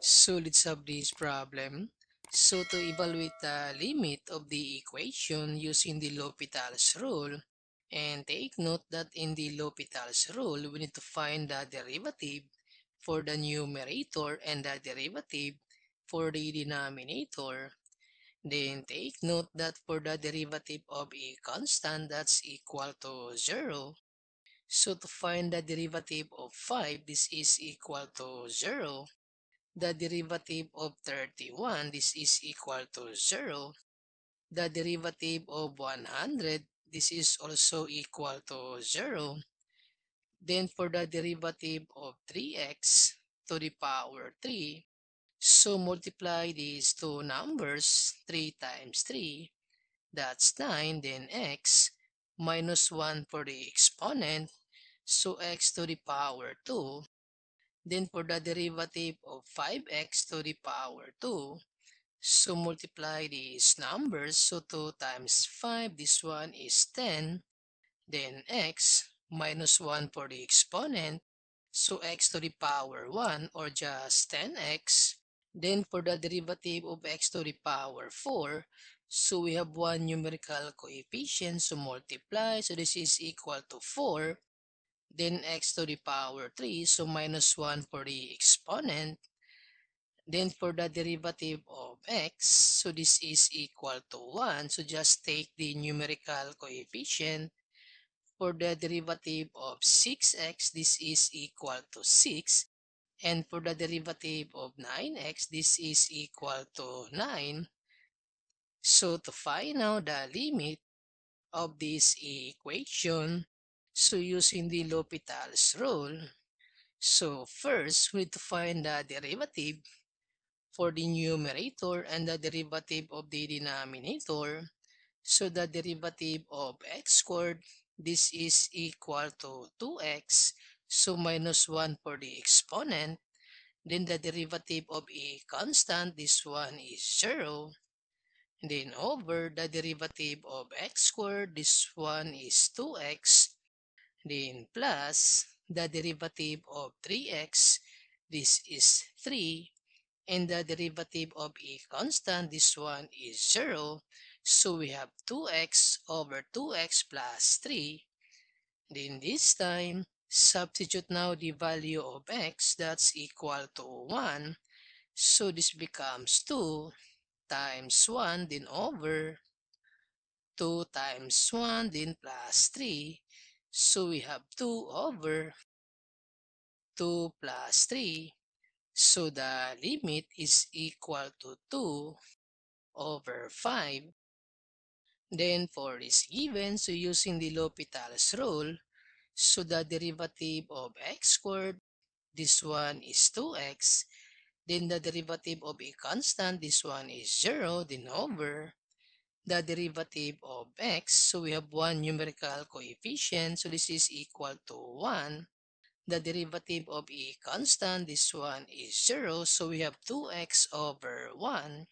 So let's have this problem. So to evaluate the limit of the equation using the L'Hopital's rule, and take note that in the L'Hopital's rule, we need to find the derivative for the numerator and the derivative for the denominator. Then take note that for the derivative of a constant, that's equal to 0. So to find the derivative of 5, this is equal to 0. The derivative of 31, this is equal to 0. The derivative of 100, this is also equal to 0. Then for the derivative of 3x to the power 3, so multiply these two numbers, 3 times 3, that's 9, then x, minus 1 for the exponent, so x to the power 2. Then for the derivative of 5x to the power 2, so multiply these numbers. So 2 times 5, this one is 10. Then x minus 1 for the exponent. So x to the power 1 or just 10x. Then for the derivative of x to the power 4, so we have one numerical coefficient. So multiply. So this is equal to 4. Then x to the power 3. So minus 1 for the exponent. Then for the derivative of x, so this is equal to 1. So just take the numerical coefficient. For the derivative of 6x, this is equal to 6. And for the derivative of 9x, this is equal to 9. So to find out the limit of this equation, so using the L'Hopital's rule, so first we need to find the derivative for the numerator and the derivative of the denominator. So the derivative of x squared, this is equal to 2x. So minus 1 for the exponent. Then the derivative of a constant, this one is 0. Then over the derivative of x squared, this one is 2x. Then plus the derivative of 3x, this is 3. And the derivative of a constant, this one is 0. So we have 2x over 2x plus 3. Then this time, substitute now the value of x, that's equal to 1. So this becomes 2 times 1, then over 2 times 1, then plus 3. So we have 2 over 2 plus 3. So the limit is equal to 2 over 5. Then for this given, so using the L'Hopital's rule, so the derivative of x squared, this one is 2x. Then the derivative of a constant, this one is 0. Then over the derivative of x, so we have one numerical coefficient, so this is equal to 1. The derivative of a constant, this one is 0. So we have 2x over 1.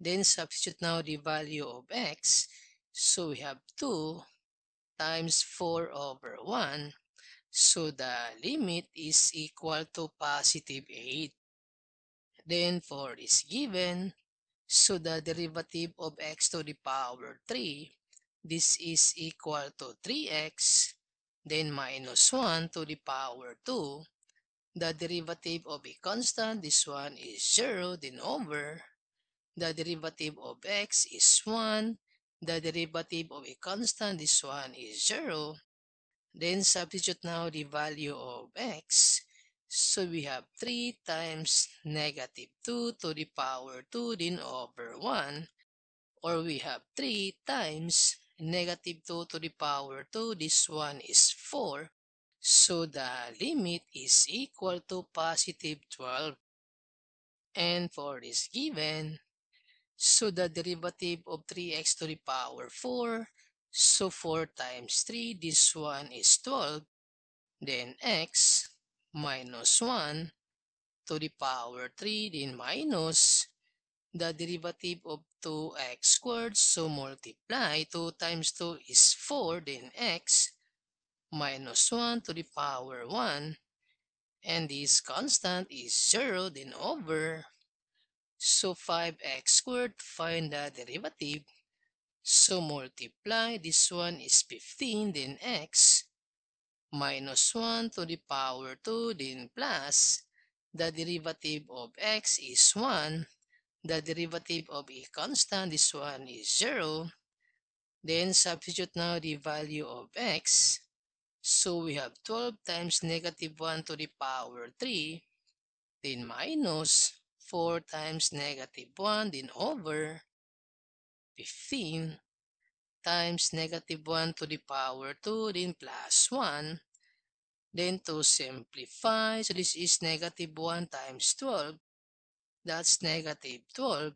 Then substitute now the value of x. So we have 2 times 4 over 1. So the limit is equal to positive 8. Then for this given, so the derivative of x to the power 3, this is equal to 3x. Then minus 1 to the power 2. The derivative of a constant, this one is 0. Then over the derivative of x is 1. The derivative of a constant, this one is 0. Then substitute now the value of x. So we have 3 times negative 2 to the power 2, then over 1. Or we have 3 times negative 2 to the power 2. This one is 4. So the limit is equal to positive 12. And for this given, so the derivative of 3x to the power 4, so 4 times 3, this one is 12. Then x minus 1 to the power 3, then minus the derivative of 2x squared, so multiply. 2 times 2 is 4, then x minus 1 to the power 1. and this constant is 0 then over. So 5x squared, find the derivative. So multiply, this one is 15 then x minus 1 to the power 2 then plus the derivative of x is 1. The derivative of a constant, this one is 0. Then substitute now the value of x. So we have 12 times negative 1 to the power 3, then minus 4 times negative 1, then over 15 times negative 1 to the power 2, then plus 1. Then to simplify, so this is negative 1 times 12. That's negative 12.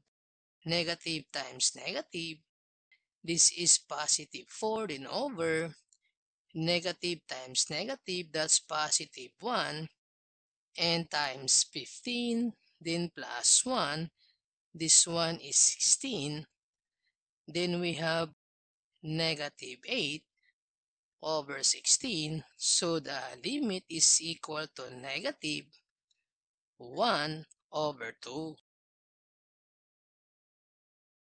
Negative times negative. This is positive 4, then over. Negative times negative, that's positive 1. And times 15, then plus 1. This one is 16. Then we have negative 8 over 16. So the limit is equal to negative 1 over 2.